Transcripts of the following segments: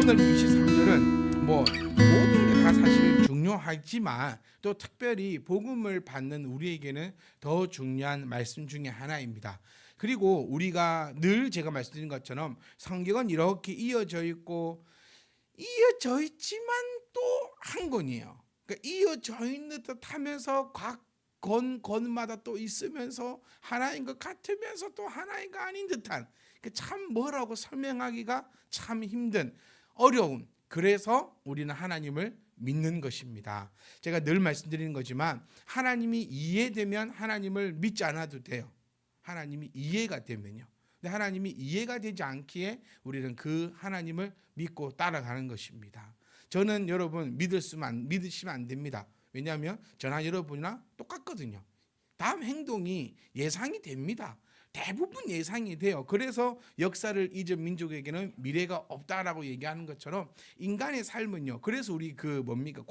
오늘 23절은 모든 게 다 사실 중요하지만 또 특별히 복음을 받는 우리에게는 더 중요한 말씀 중에 하나입니다. 그리고 우리가 늘 제가 말씀드린 것처럼 성경은 이렇게 이어져 있고 이어져 있지만 또 한 권이에요. 그러니까 이어져 있는 듯 하면서 각 권마다 또 있으면서 하나인 것 같으면서 또 하나인 거 아닌 듯한, 참 뭐라고 설명하기가 참 힘든 어려움. 그래서 우리는 하나님을 믿는 것입니다. 제가 늘 말씀드리는 거지만 하나님이 이해되면 하나님을 믿지 않아도 돼요. 하나님이 이해가 되면요. 근데 하나님이 이해가 되지 않기에 우리는 그 하나님을 믿고 따라가는 것입니다. 저는 여러분 믿으시면 안 됩니다. 왜냐하면 저나 여러분이나 똑같거든요. 다음 행동이 예상이 됩니다. 대부분 예상이 돼요. 그래서 역사를 잊은 민족에게는 미래가 없다라고 얘기하는 것처럼 인간의 삶은요. 그래서 우리 뭡니까?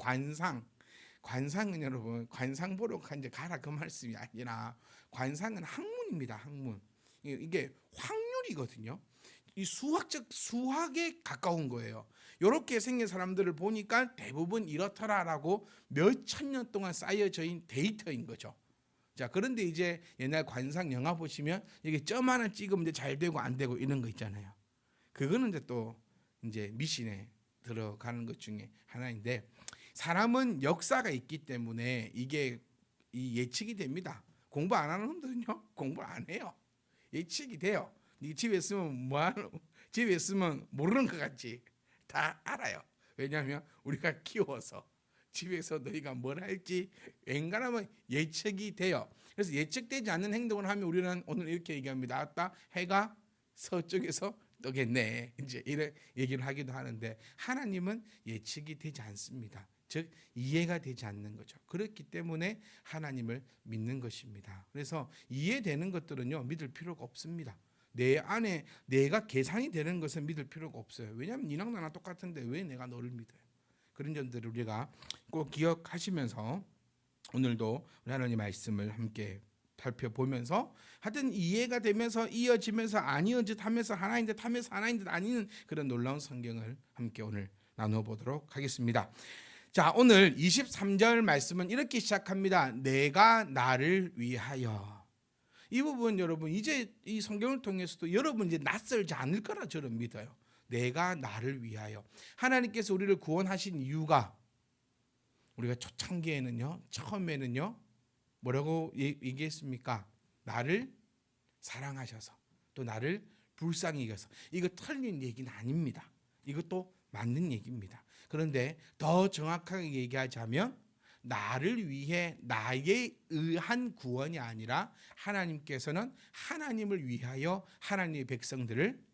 관상은 여러분, 관상 보러 이제 가라 그 말씀이 아니라 관상은 학문입니다. 학문. 이게 확률이거든요. 이 수학에 가까운 거예요. 이렇게 생긴 사람들을 보니까 대부분 이렇더라라고 몇 천 년 동안 쌓여져 있는 데이터인 거죠. 자, 그런데 이제 옛날 관상 영화 보시면 이게 점 하나 찍으면 이제 잘 되고 안 되고 이런 거 있잖아요. 그거는 이제 또 이제 미신에 들어가는 것 중에 하나인데, 사람은 역사가 있기 때문에 이게 예측이 됩니다. 공부 안 하는 놈들은요, 공부 안 해요. 예측이 돼요. 네 집에 있으면 집에 있으면 모르는 것 같지. 다 알아요. 왜냐하면 우리가 키워서 집에서 너희가 뭘 할지 웬간하면 예측이 돼요. 그래서 예측되지 않는 행동을 하면 우리는 오늘 이렇게 얘기합니다. 아따, 해가 서쪽에서 뜨겠네. 이제 이런 얘기를 하기도 하는데, 하나님은 예측이 되지 않습니다. 즉 이해가 되지 않는 거죠. 그렇기 때문에 하나님을 믿는 것입니다. 그래서 이해되는 것들은요, 믿을 필요가 없습니다. 내 안에 내가 계산이 되는 것은 믿을 필요가 없어요. 왜냐하면 니랑 나랑 똑같은데 왜 내가 너를 믿어요? 그런 점들을 우리가 꼭 기억하시면서 오늘도 우리 하나님 말씀을 함께 살펴보면서 하여튼 이해가 되면서 이어지면서 아니은 듯 하면서 하나인 듯 하면서 하나인 듯 아닌 그런 놀라운 성경을 함께 오늘 나눠보도록 하겠습니다. 자, 오늘 23절 말씀은 이렇게 시작합니다. 내가 나를 위하여. 이 부분 여러분 이제 이 성경을 통해서도 여러분 이제 낯설지 않을 거라 저는 믿어요. 내가 나를 위하여. 하나님께서 우리를 구원하신 이유가, 우리가 초창기에는요, 처음에는요, 뭐라고 얘기했습니까? 나를 사랑하셔서, 또 나를 불쌍히 여겨서. 이거 틀린 얘기는 아닙니다. 이것도 맞는 얘기입니다. 그런데 더 정확하게 얘기하자면 나를 위해 나에 의한 구원이 아니라 하나님께서는 하나님을 위하여 하나님의 백성들을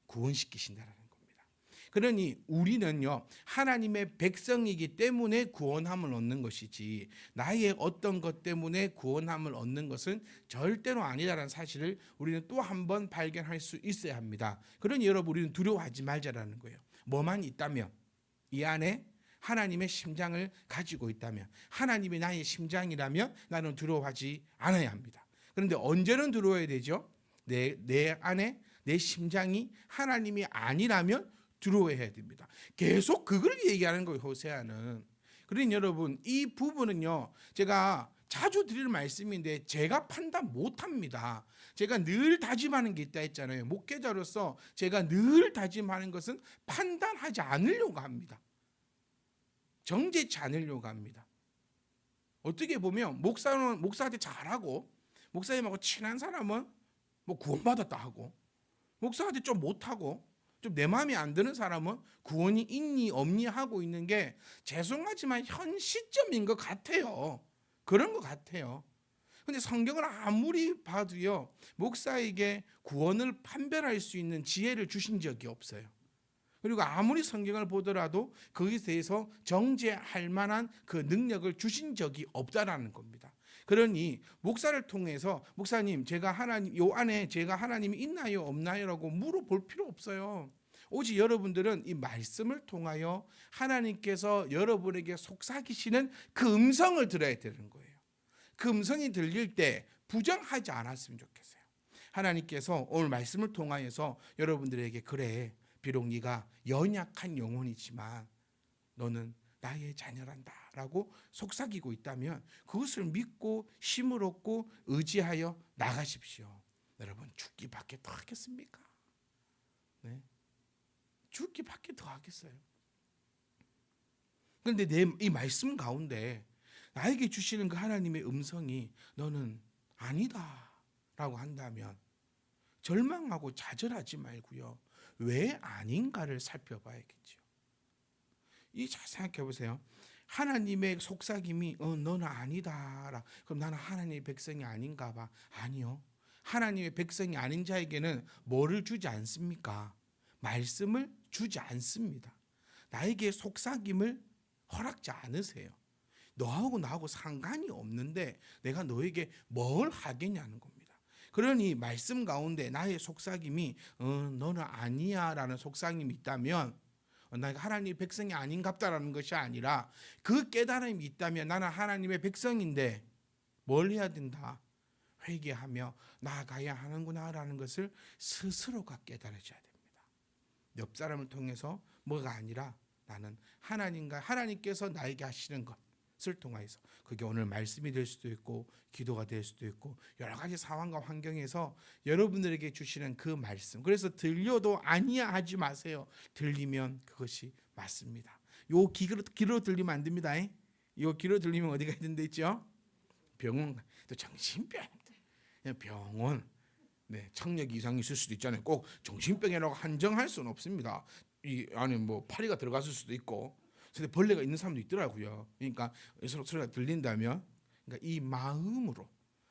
구원시키신다는 겁니다. 그러니 우리는요, 하나님의 백성이기 때문에 구원함을 얻는 것이지 나의 어떤 것 때문에 구원함을 얻는 것은 절대로 아니라는 사실을 우리는 또 한 번 발견할 수 있어야 합니다. 그러니 여러분, 우리는 두려워하지 말자라는 거예요. 뭐만 있다면, 이 안에 하나님의 심장을 가지고 있다면, 하나님이 나의 심장이라면 나는 두려워하지 않아야 합니다. 그런데 언제는 두려워야 되죠? 내 안에 내 심장이 하나님이 아니라면 두려워해야 됩니다. 계속 그걸 얘기하는 거예요, 호세아는. 그러니 여러분, 이 부분은요, 제가 자주 드리는 말씀인데 제가 판단 못합니다. 제가 늘 다짐하는 게 있다 했잖아요. 목회자로서 제가 늘 다짐하는 것은 판단하지 않으려고 합니다. 정죄치 않으려고 합니다. 어떻게 보면 목사한테 잘하고 목사님하고 친한 사람은 뭐 구원받았다 하고, 목사한테 좀 못하고 좀 내 마음에 안 드는 사람은 구원이 있니 없니 하고 있는 게 죄송하지만 현 시점인 것 같아요. 그런 것 같아요. 근데 성경을 아무리 봐도요, 목사에게 구원을 판별할 수 있는 지혜를 주신 적이 없어요. 그리고 아무리 성경을 보더라도 거기에 대해서 정죄할 만한 그 능력을 주신 적이 없다라는 겁니다. 그러니 목사를 통해서 목사님, 제가 하나님 요 안에 제가 하나님이 있나요 없나요라고 물어볼 필요 없어요. 오직 여러분들은 이 말씀을 통하여 하나님께서 여러분에게 속삭이시는 그 음성을 들어야 되는 거예요. 그 음성이 들릴 때 부정하지 않았으면 좋겠어요. 하나님께서 오늘 말씀을 통하여서 여러분들에게 그래, 비록 네가 연약한 영혼이지만 너는 나의 자녀란다 라고 속삭이고 있다면 그것을 믿고 힘을 얻고 의지하여 나가십시오. 여러분, 죽기밖에 더 하겠습니까? 네? 죽기밖에 더 하겠어요. 그런데 이 말씀 가운데 나에게 주시는 그 하나님의 음성이 너는 아니다 라고 한다면 절망하고 좌절하지 말고요, 왜 아닌가를 살펴봐야겠죠. 잘 생각해 보세요. 하나님의 속삭임이 너는 아니다. 그럼 나는 하나님의 백성이 아닌가 봐. 아니요. 하나님의 백성이 아닌 자에게는 뭐를 주지 않습니까? 말씀을 주지 않습니다. 나에게 속삭임을 허락지 않으세요. 너하고 나하고 상관이 없는데 내가 너에게 뭘 하겠냐는 겁니다. 그러니 말씀 가운데 나의 속삭임이 너는 아니야 라는 속삭임이 있다면 내가 하나님의 백성이 아닌갑다라는 것이 아니라 그 깨달음이 있다면 나는 하나님의 백성인데 뭘 해야 된다? 회개하며 나아가야 하는구나라는 것을 스스로가 깨달아져야 됩니다. 옆 사람을 통해서 뭐가 아니라 나는 하나님께서 나에게 하시는 것을 통해서, 그게 오늘 말씀이 될 수도 있고 기도가 될 수도 있고 여러 가지 상황과 환경에서 여러분들에게 주시는 그 말씀, 그래서 들려도 아니야 하지 마세요. 들리면 그것이 맞습니다. 요 귀로 들리면 안 됩니다. 요 귀로 들리면 어디가 있는 데 있죠? 병원, 또 병원, 청력 이상이 있을 수도 있잖아요. 꼭 정신병이라고 한정할 수는 없습니다. 이 안에 뭐 파리가 들어갔을 수도 있고, 근데 벌레가 있는 사람도 있더라고요. 그러니까 소리가 들린다면, 그러니까 이 마음으로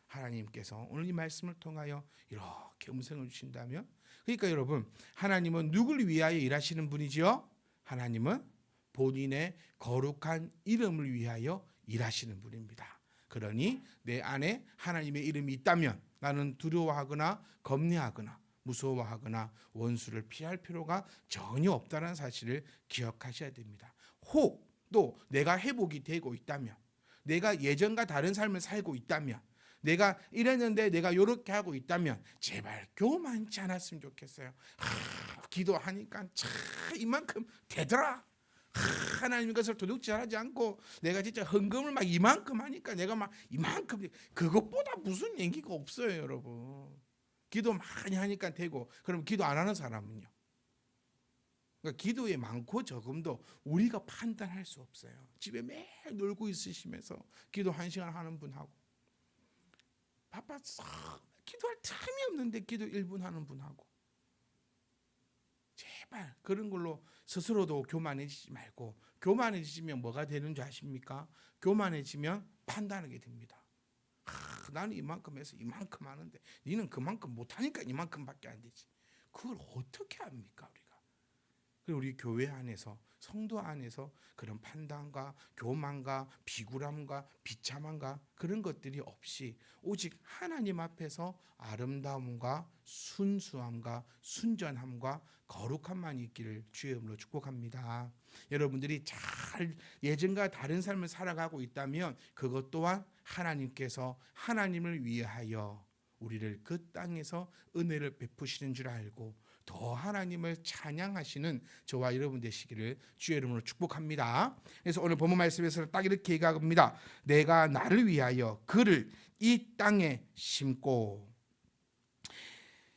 하나님께서 오늘 이 말씀을 통하여 이렇게 음성을 주신다면, 그러니까 여러분, 하나님은 누구를 위하여 일하시는 분이지요? 하나님은 본인의 거룩한 이름을 위하여 일하시는 분입니다. 그러니 내 안에 하나님의 이름이 있다면 나는 두려워하거나 겁내하거나 무서워하거나 원수를 피할 필요가 전혀 없다는 사실을 기억하셔야 됩니다. 혹 또 내가 회복이 되고 있다면, 내가 예전과 다른 삶을 살고 있다면, 내가 이랬는데 내가 이렇게 하고 있다면 제발 교만치 않았으면 좋겠어요. 기도하니까 참 이만큼 되더라. 하나님 것을 도둑질하지 않고 내가 진짜 헌금을 막 이만큼 하니까 내가 막 이만큼, 그것보다 무슨 얘기가 없어요, 여러분. 기도 많이 하니까 되고, 그럼 기도 안 하는 사람은요? 그러니까 기도의 많고 적음도 우리가 판단할 수 없어요. 집에 매일 놀고 있으시면서 기도 1시간 하는 분하고, 바빠서 기도할 틈이 없는데 기도 1분 하는 분하고, 제발 그런 걸로 스스로도 교만해지지 말고, 교만해지면 뭐가 되는 줄 아십니까? 교만해지면 판단하게 됩니다. 나는 이만큼 해서 이만큼 하는데 니는 그만큼 못하니까 이만큼밖에 안 되지. 그걸 어떻게 합니까 우리가? 그리고 우리 교회 안에서, 성도 안에서 그런 판단과 교만과 비굴함과 비참함과 그런 것들이 없이 오직 하나님 앞에서 아름다움과 순수함과 순전함과 거룩함만 있기를 주의 이름으로 축복합니다. 여러분들이 잘 예전과 다른 삶을 살아가고 있다면 그것 또한 하나님께서 하나님을 위하여 우리를 그 땅에서 은혜를 베푸시는 줄 알고 더 하나님을 찬양하시는 저와 여러분 되시기를 주의 이름으로 축복합니다. 그래서 오늘 본문 말씀에서는 딱 이렇게 얘기합니다. 내가 나를 위하여 그를 이 땅에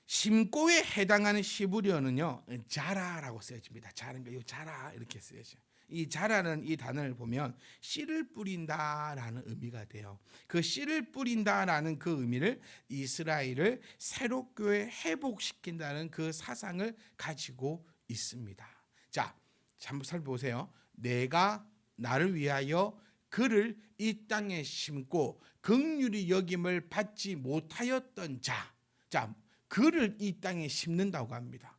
심고에 해당하는 히브리어는요, 자라라고 쓰여집니다. 자라 이렇게 쓰여져. 이 자라는 이 단어를 보면 씨를 뿌린다라는 의미가 돼요. 그 씨를 뿌린다라는 그 의미를 이스라엘을 새롭게 회복시킨다는 그 사상을 가지고 있습니다. 자, 한번 살펴보세요. 내가 나를 위하여 그를 이 땅에 심고 긍휼히 여김을 받지 못하였던 자, 그를 이 땅에 심는다고 합니다.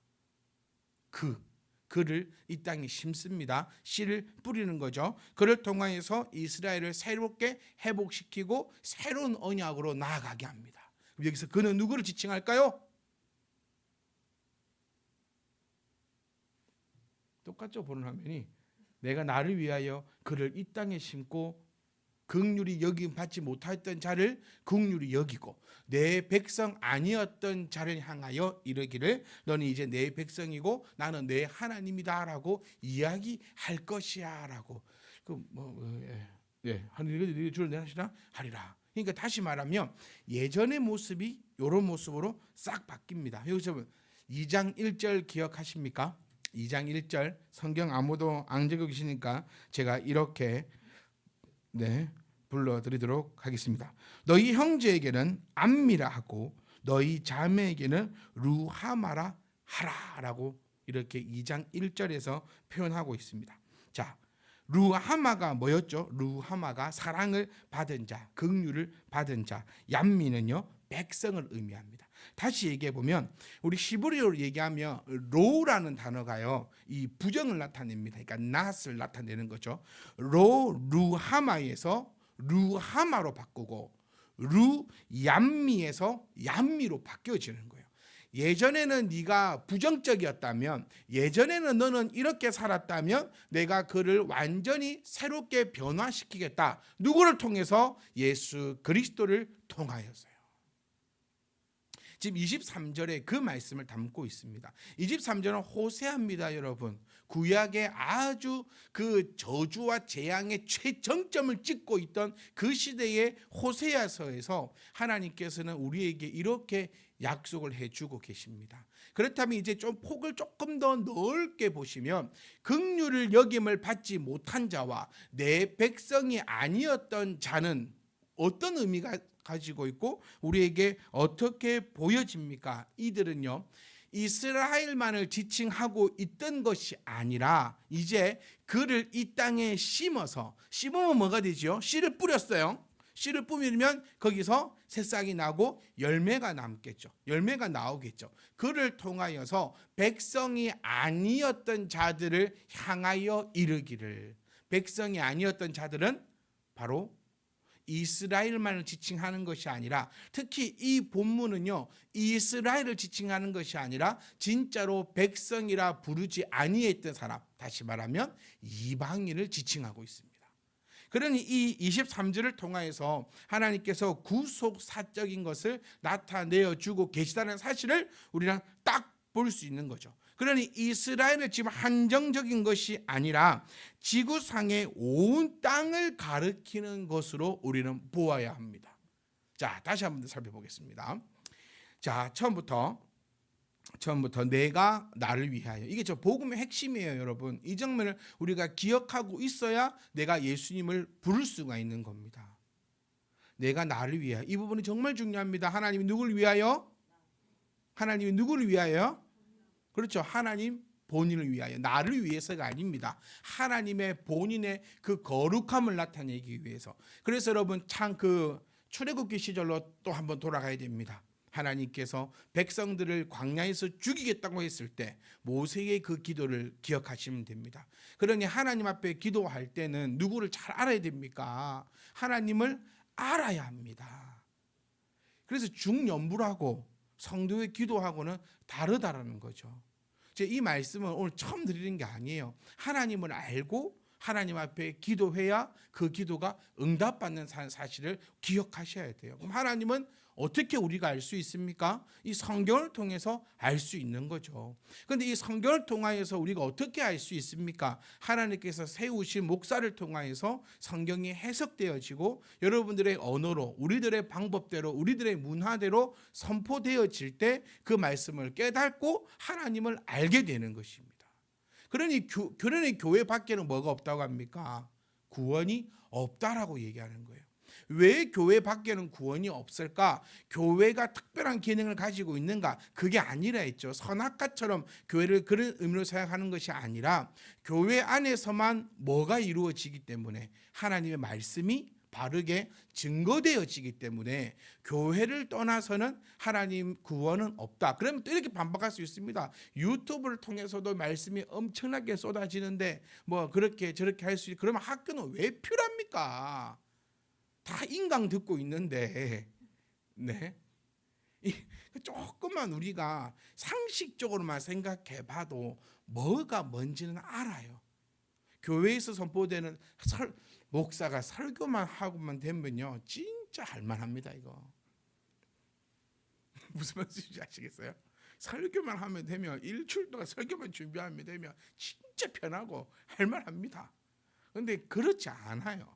그를 이 땅에 심습니다. 씨를 뿌리는 거죠. 그를 통하여서 이스라엘을 새롭게 회복시키고 새로운 언약으로 나아가게 합니다. 여기서 그는 누구를 지칭할까요? 똑같죠. 보는 화면이 내가 나를 위하여 그를 이 땅에 심고 긍휼히 여김 받지 못했던 자를 긍휼히 여기고 내 백성 아니었던 자를 향하여 이르기를 너는 이제 내 백성이고 나는 내 하나님이다라고 이야기할 것이야라고 하늘이 주를 내 하시라 하리라. 그러니까 다시 말하면 예전의 모습이 이런 모습으로 싹 바뀝니다. 여기서 2장 1절 기억하십니까? 2장 1절 성경 아무도 안 적어 계시니까 제가 이렇게 불러드리도록 하겠습니다. 너희 형제에게는 암미라 하고 너희 자매에게는 루하마라 하라라고 이렇게 2장 1절에서 표현하고 있습니다. 자, 루하마가 뭐였죠? 루하마가 사랑을 받은 자, 긍휼을 받은 자. 얌미는요 백성을 의미합니다. 다시 얘기해 보면 우리 히브리어로 얘기하면 로라는 단어가요 이 부정을 나타냅니다. 그러니까 낫을 나타내는 거죠. 루하마에서 루하마로 바꾸고 얌미에서 얌미로 바뀌어지는 거예요. 예전에는 네가 부정적이었다면, 예전에는 너는 이렇게 살았다면 내가 그를 완전히 새롭게 변화시키겠다. 누구를 통해서? 예수 그리스도를 통하여서요. 지금 23절에 그 말씀을 담고 있습니다. 23절은 호세아입니다, 여러분. 구약의 아주 그 저주와 재앙의 최정점을 찍고 있던 그 시대의 호세아서에서 하나님께서는 우리에게 이렇게 약속을 해주고 계십니다. 그렇다면 이제 좀 폭을 조금 더 넓게 보시면 긍휼을 여김을 받지 못한 자와 내 백성이 아니었던 자는 어떤 의미가 가지고 있고 우리에게 어떻게 보여집니까? 이들은요 이스라엘만을 지칭하고 있던 것이 아니라 이제 그를 이 땅에 심으면 뭐가 되죠? 씨를 뿌렸어요. 씨를 뿌리면 거기서 새싹이 나고 열매가 남겠죠. 열매가 나오겠죠. 그를 통하여서 백성이 아니었던 자들을 향하여 이르기를. 백성이 아니었던 자들은 바로 이스라엘만을 지칭하는 것이 아니라, 특히 이 본문은요 이스라엘을 지칭하는 것이 아니라 진짜로 백성이라 부르지 아니했던 사람, 다시 말하면 이방인을 지칭하고 있습니다. 그러니 이 23절을 통하여서 하나님께서 구속사적인 것을 나타내어 주고 계시다는 사실을 우리는 딱 볼 수 있는 거죠. 그러니 이스라엘은 지금 한정적인 것이 아니라 지구상의 온 땅을 가리키는 것으로 우리는 보아야 합니다. 자, 다시 한번 살펴보겠습니다. 자, 처음부터 내가 나를 위하여, 이게 저 복음의 핵심이에요, 여러분. 이 장면을 우리가 기억하고 있어야 내가 예수님을 부를 수가 있는 겁니다. 내가 나를 위하여, 이 부분이 정말 중요합니다. 하나님이 누구를 위하여? 하나님이 누구를 위하여? 그렇죠. 하나님 본인을 위하여, 나를 위해서가 아닙니다. 하나님의 본인의 그 거룩함을 나타내기 위해서. 그래서 여러분 참 그 출애굽기 시절로 또 한번 돌아가야 됩니다. 하나님께서 백성들을 광야에서 죽이겠다고 했을 때 모세의 그 기도를 기억하시면 됩니다. 그러니 하나님 앞에 기도할 때는 누구를 잘 알아야 됩니까? 하나님을 알아야 합니다. 그래서 중연부라고 성도의 기도하고는 다르다라는 거죠. 이 말씀은 오늘 처음 드리는 게 아니에요. 하나님을 알고 하나님 앞에 기도해야 그 기도가 응답받는 사실을 기억하셔야 돼요. 그럼 하나님은 어떻게 우리가 알 수 있습니까? 이 성경을 통해서 알 수 있는 거죠. 그런데 이 성경을 통하여서 우리가 어떻게 알 수 있습니까? 하나님께서 세우신 목사를 통하여서 성경이 해석되어지고 여러분들의 언어로, 우리들의 방법대로, 우리들의 문화대로 선포되어질 때 그 말씀을 깨닫고 하나님을 알게 되는 것입니다. 그러니 교회 밖에는 뭐가 없다고 합니까? 구원이 없다라고 얘기하는 거예요. 왜 교회 밖에는 구원이 없을까? 교회가 특별한 기능을 가지고 있는가? 그게 아니라 했죠. 선악과처럼 교회를 그런 의미로 생각하는 것이 아니라 교회 안에서만 뭐가 이루어지기 때문에 하나님의 말씀이 바르게 증거되어지기 때문에 교회를 떠나서는 하나님 구원은 없다. 그러면 또 이렇게 반박할 수 있습니다. 유튜브를 통해서도 말씀이 엄청나게 쏟아지는데 뭐 그렇게 저렇게 할 수 있고, 그러면 학교는 왜 필요합니까? 다 인강 듣고 있는데, 조금만 우리가 상식적으로만 생각해봐도 뭐가 뭔지는 알아요. 교회에서 선포되는 목사가 설교만 하고만 되면요 진짜 할만합니다. 이거 무슨 말씀인지 아시겠어요? 설교만 하면 되면 일주일 동안 설교만 준비하면 되면 진짜 편하고 할만합니다. 그런데 그렇지 않아요.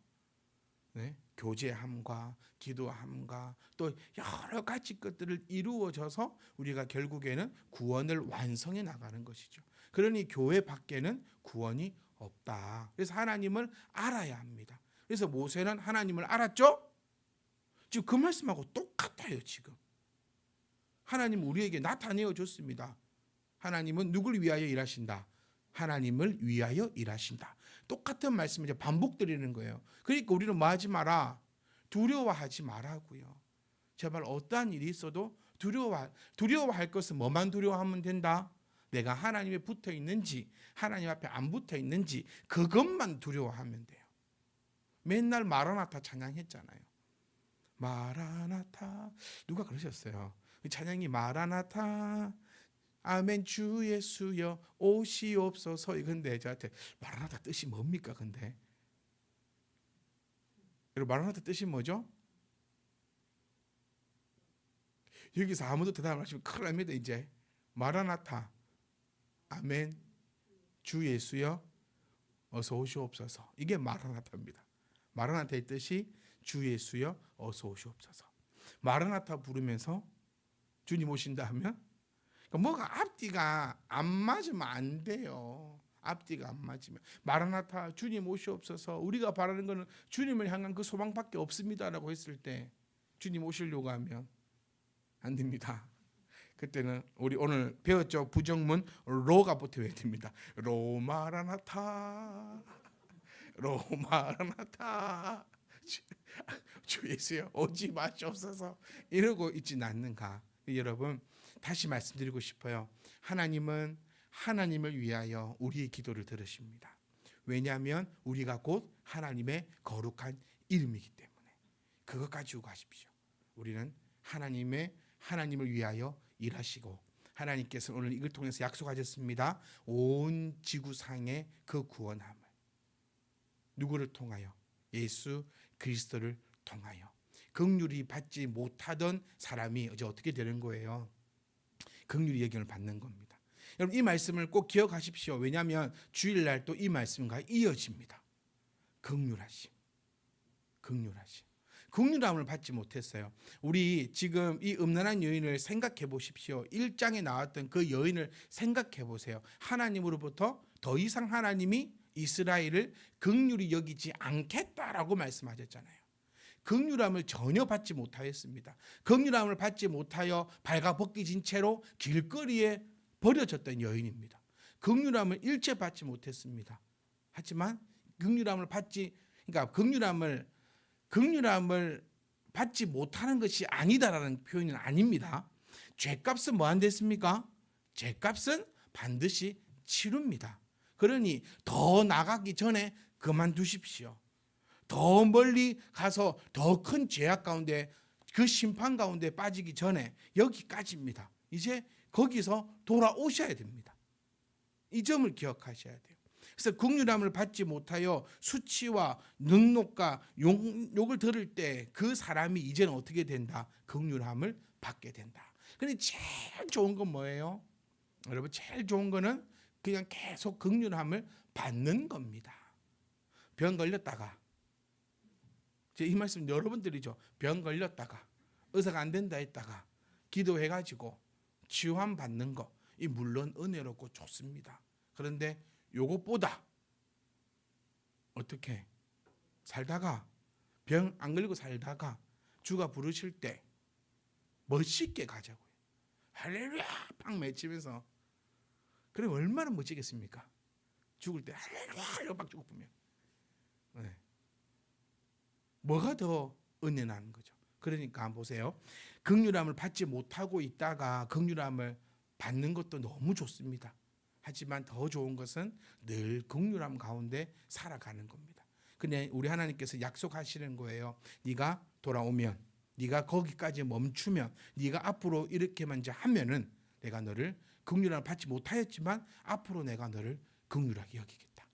네? 교제함과 기도함과 또 여러 가지 것들을 이루어져서 우리가 결국에는 구원을 완성해 나가는 것이죠. 그러니 교회 밖에는 구원이 없다. 그래서 하나님을 알아야 합니다. 그래서 모세는 하나님을 알았죠? 지금 그 말씀하고 똑같아요. 지금 하나님 우리에게 나타내어 줬습니다. 하나님은 누굴 위하여 일하신다? 하나님을 위하여 일하신다. 똑같은 말씀을 이제 반복드리는 거예요. 그러니까 우리는 뭐 하지 마라? 두려워하지 말라고요. 제발 어떠한 일이 있어도 두려워할 것은 뭐만 두려워하면 된다? 내가 하나님에 붙어 있는지 하나님 앞에 안 붙어 있는지 그것만 두려워하면 돼요. 맨날 마라나타 찬양했잖아요. 마라나타 누가 그러셨어요? 찬양이 마라나타 아멘 주 예수여 오시옵소서. 근데 저한테 마라나타 뜻이 뭡니까? 근데 여러분 마라나타 뜻이 뭐죠? 여기서 아무도 대답 안 하시면 큰일 납니다. 이제 마라나타 아멘 주 예수여 어서 오시옵소서. 이게 마라나타입니다. 마라나타의 뜻이 주 예수여 어서 오시옵소서. 마라나타 부르면서 주님 오신다 하면 그러니까 뭐가 앞뒤가 안 맞으면 안 돼요. 앞뒤가 안 맞으면 마라나타 주님 오시옵소서. 우리가 바라는 것은 주님을 향한 그 소망밖에 없습니다라고 했을 때 주님 오시려고 하면 안 됩니다. 그때는 우리 오늘 배웠죠. 부정문 로가 붙어야 됩니다. 로 마라나타 로 마라나타 주 예수여 오지 마시옵소서 이러고 있지는 않는가. 여러분 다시 말씀드리고 싶어요. 하나님은 하나님을 위하여 우리의 기도를 들으십니다. 왜냐하면 우리가 곧 하나님의 거룩한 이름이기 때문에 그것 가지고 가십시오. 우리는 하나님을 위하여 일하시고 하나님께서 오늘 이걸 통해서 약속하셨습니다. 온 지구상의 그 구원함을 누구를 통하여? 예수 그리스도를 통하여 긍휼히 받지 못하던 사람이 이제 어떻게 되는 거예요? 긍휼히 여김을 받는 겁니다. 여러분 이 말씀을 꼭 기억하십시오. 왜냐하면 주일날 또 이 말씀과 이어집니다. 긍휼하심. 긍휼함을 받지 못했어요. 우리 지금 이 음란한 여인을 생각해 보십시오. 1장에 나왔던 그 여인을 생각해 보세요. 하나님으로부터 더 이상 하나님이 이스라엘을 긍휼히 여기지 않겠다라고 말씀하셨잖아요. 긍휼함을 전혀 받지 못하였습니다. 긍휼함을 받지 못하여 발가벗겨진 채로 길거리에 버려졌던 여인입니다. 긍휼함을 일체 받지 못했습니다. 하지만 긍휼함을 받지 못하는 것이 아니다라는 표현은 아닙니다. 죄값은 뭐 안 됐습니까? 죄값은 반드시 치릅니다. 그러니 더 나가기 전에 그만두십시오. 더 멀리 가서 더 큰 죄악 가운데 그 심판 가운데 빠지기 전에 여기까지입니다. 이제 거기서 돌아오셔야 됩니다. 이 점을 기억하셔야 돼요. 그래서 긍휼함을 받지 못하여 수치와 능욕과 욕을 들을 때 그 사람이 이제는 어떻게 된다? 긍휼함을 받게 된다. 그런데 제일 좋은 건 뭐예요? 여러분 제일 좋은 거는 그냥 계속 긍휼함을 받는 겁니다. 병 걸렸다가 이 말씀 여러 번 드리죠. 병 걸렸다가 의사가 안 된다 했다가 기도해가지고 치유함 받는 거 이 물론 은혜롭고 좋습니다. 그런데 요것보다 어떻게 살다가 병 안 걸리고 살다가 주가 부르실 때 멋있게 가자고요. 할렐루야 팍 외치면서 그럼 얼마나 멋지겠습니까? 죽을 때 할렐루야 막 죽으면 네. 뭐가 더 은혜나는 거죠. 그러니까 보세요. 긍휼함을 받지 못하고 있다가 긍휼함을 받는 것도 너무 좋습니다. 하지만 더 좋은 것은 늘 긍휼함 가운데 살아가는 겁니다. 근데 우리 하나님께서 약속하시는 거예요. 네가 돌아오면, 네가 거기까지 멈추면, 네가 앞으로 이렇게만 이제 하면은 내가 너를 긍휼함을 받지 못하였지만 앞으로 내가 너를 긍휼하게 여기겠다.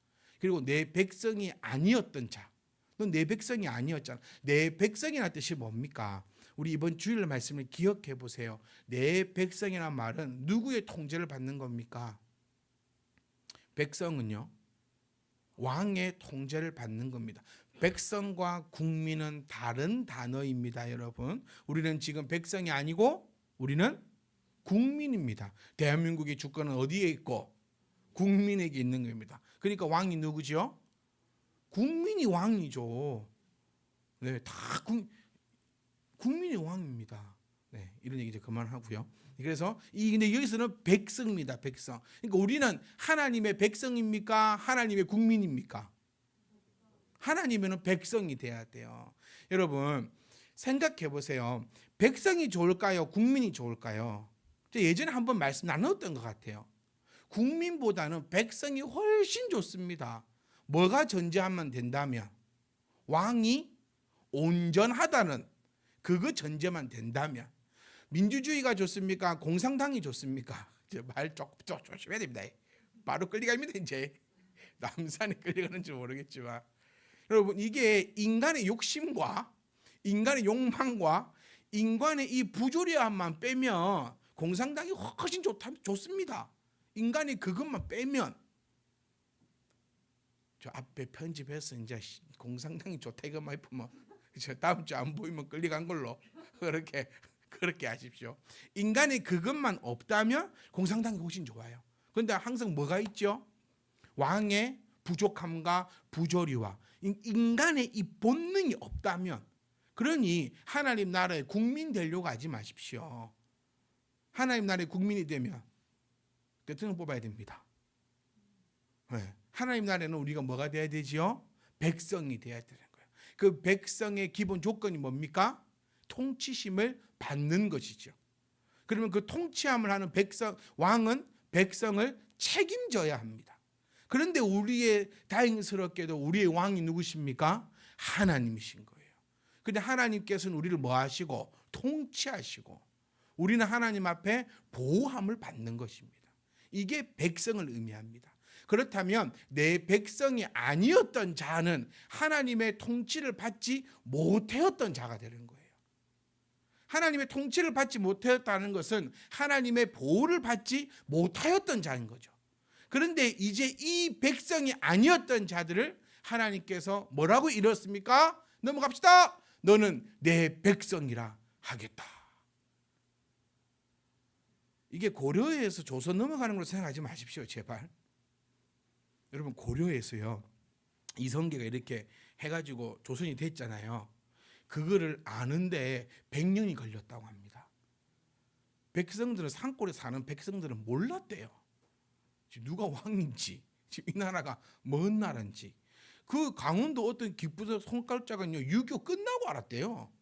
그리고 내 백성이 아니었던 자. 넌 내 백성이 아니었잖아. 내 백성이라는 뜻이 뭡니까? 우리 이번 주일 말씀을 기억해 보세요. 내 백성이라는 말은 누구의 통제를 받는 겁니까? 백성은요, 왕의 통제를 받는 겁니다. 백성과 국민은 다른 단어입니다, 여러분. 우리는 지금 백성이 아니고 우리는 국민입니다. 대한민국의 주권은 어디에 있고? 국민에게 있는 겁니다. 그러니까 왕이 누구죠? 국민이 왕이죠. 네, 다 국민이 왕입니다. 네, 이런 얘기 이제 그만하고요. 그래서 근데 여기서는 백성입니다. 백성. 그러니까 우리는 하나님의 백성입니까? 하나님의 국민입니까? 하나님은 백성이 돼야 돼요. 여러분 생각해 보세요. 백성이 좋을까요? 국민이 좋을까요? 예전에 한번 말씀 나눴던 것 같아요. 국민보다는 백성이 훨씬 좋습니다. 뭐가 전제하면 된다면, 왕이 온전하다는 그거 전제만 된다면. 민주주의가 좋습니까? 공산당이 좋습니까? 말 조심해야 됩니다. 바로 끌려갑니다. 이제 남산에 끌려가는지 모르겠지만, 여러분 이게 인간의 욕심과 인간의 욕망과 인간의 이 부조리함만 빼면 공산당이 훨씬 좋습니다. 인간이 그것만 빼면. 저 앞에 편집해서 이제 공산당이 좋다 이것만 해보면 다음 주 안 보이면 끌려간 걸로 그렇게 하십시오. 인간이 그것만 없다면 공산당이 훨씬 좋아요. 그런데 항상 뭐가 있죠? 왕의 부족함과 부조리와 인간의 이 본능이 없다면, 그러니 하나님 나라의 국민 되려고 하지 마십시오. 하나님 나라의 국민이 되면 대통령 뽑아야 됩니다. 네. 하나님 나라에는 우리가 뭐가 돼야 되지요? 백성이 돼야 되는 거예요. 그 백성의 기본 조건이 뭡니까? 통치심을 받는 것이죠. 그러면 그 통치함을 하는 왕은 백성을 책임져야 합니다. 그런데 다행스럽게도 우리의 왕이 누구십니까? 하나님이신 거예요. 근데 하나님께서는 우리를 뭐 하시고? 통치하시고, 우리는 하나님 앞에 보호함을 받는 것입니다. 이게 백성을 의미합니다. 그렇다면 내 백성이 아니었던 자는 하나님의 통치를 받지 못하였던 자가 되는 거예요. 하나님의 통치를 받지 못하였다는 것은 하나님의 보호를 받지 못하였던 자인 거죠. 그런데 이제 이 백성이 아니었던 자들을 하나님께서 뭐라고 이뤘습니까? 넘어갑시다. 너는 내 백성이라 하겠다. 이게 고려에서 조선 넘어가는 걸로 생각하지 마십시오, 제발. 여러분 고려에서요, 이성계가 이렇게 해가지고 조선이 됐잖아요. 그거를 아는데 100년이 걸렸다고 합니다. 백성들은, 산골에 사는 백성들은 몰랐대요. 누가 왕인지, 지금 이 나라가 뭔 나라인지. 그 강원도 어떤 기부서 손가락자가요 6.25 끝나고 알았대요.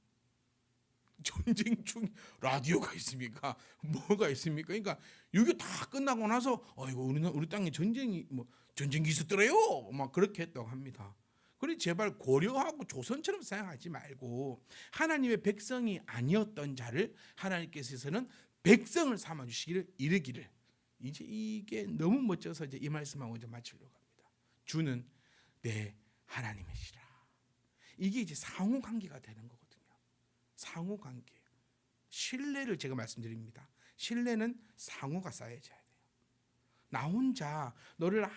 전쟁 중 라디오가 있습니까? 뭐가 있습니까? 그러니까 6.25 다 끝나고 나서 이거 우리 땅에 전쟁이 전쟁이 있었더래요. 막 그렇게 했다고 합니다. 그러니 제발 고려하고 조선처럼 생각하지 말고 하나님의 백성이 아니었던 자를 하나님께서는 백성을 삼아 주시기를 이르기를. 이제 이게 너무 멋져서 이제 이 말씀하고 이제 마치려고 합니다. 주는 내 하나님이시라. 이게 이제 상호 관계가 되는 거거든요. 상호 관계. 신뢰를 제가 말씀드립니다. 신뢰는 상호가 쌓여져야 돼요. 나 혼자 너를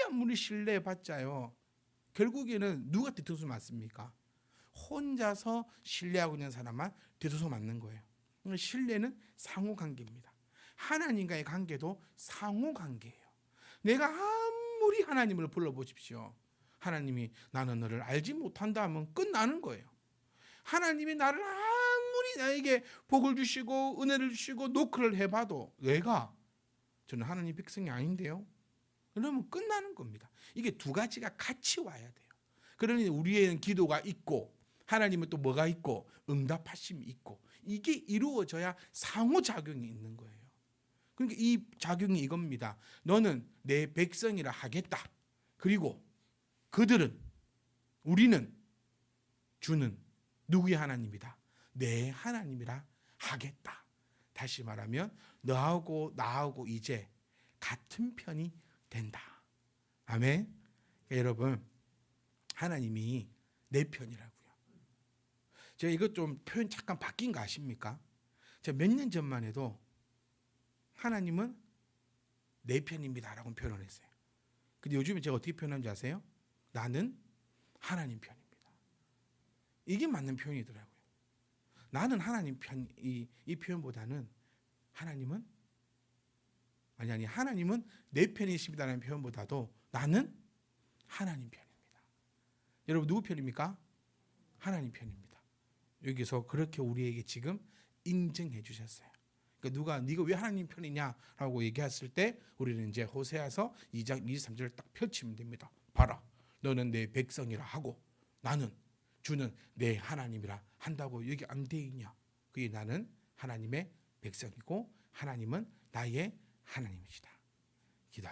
아무리 신뢰해봤자요, 결국에는 누가 뒤통수 맞습니까? 혼자서 신뢰하고 있는 사람만 뒤통수 맞는 거예요. 신뢰는 상호 관계입니다. 하나님과의 관계도 상호 관계예요. 내가 아무리 하나님을 불러보십시오. 하나님이 나는 너를 알지 못한다 하면 끝나는 거예요. 하나님이 나를 아무리 나에게 복을 주시고 은혜를 주시고 노크를 해봐도 저는 하나님 백성이 아닌데요, 그러면 끝나는 겁니다. 이게 두 가지가 같이 와야 돼요. 그러니 우리에는 기도가 있고 하나님은 또 뭐가 있고 응답하심이 있고, 이게 이루어져야 상호작용이 있는 거예요. 그러니까 이 작용이 이겁니다. 너는 내 백성이라 하겠다. 그리고 우리는 주는 누구의 하나님이다? 내 하나님이라 하겠다. 다시 말하면 너하고 나하고 이제 같은 편이 된다. 아멘. 여러분, 하나님이 내 편이라고요. 제가 이것 좀 표현 잠깐 바뀐 거 아십니까? 제가 몇 년 전만 해도 하나님은 내 편입니다라고 표현을 했어요. 근데 요즘에 제가 어떻게 표현하는지 아세요? 나는 하나님 편입니다. 이게 맞는 표현이더라고요. 나는 하나님 편, 이 표현보다는 하나님은 하나님은 내 편이십니다라는 표현보다도 나는 하나님 편입니다. 여러분 누구 편입니까? 하나님 편입니다. 여기서 그렇게 우리에게 지금 인증해 주셨어요. 그러니까 네가 왜 하나님 편이냐라고 얘기했을 때 우리는 이제 호세아서 2장 23절을 딱 펼치면 됩니다. 봐라, 너는 내 백성이라 하고 나는 주는 내 하나님이라 한다고 여기 안 돼 있냐? 그게 나는 하나님의 백성이고 하나님은 나의 하나님이시다. 기도하겠습니다.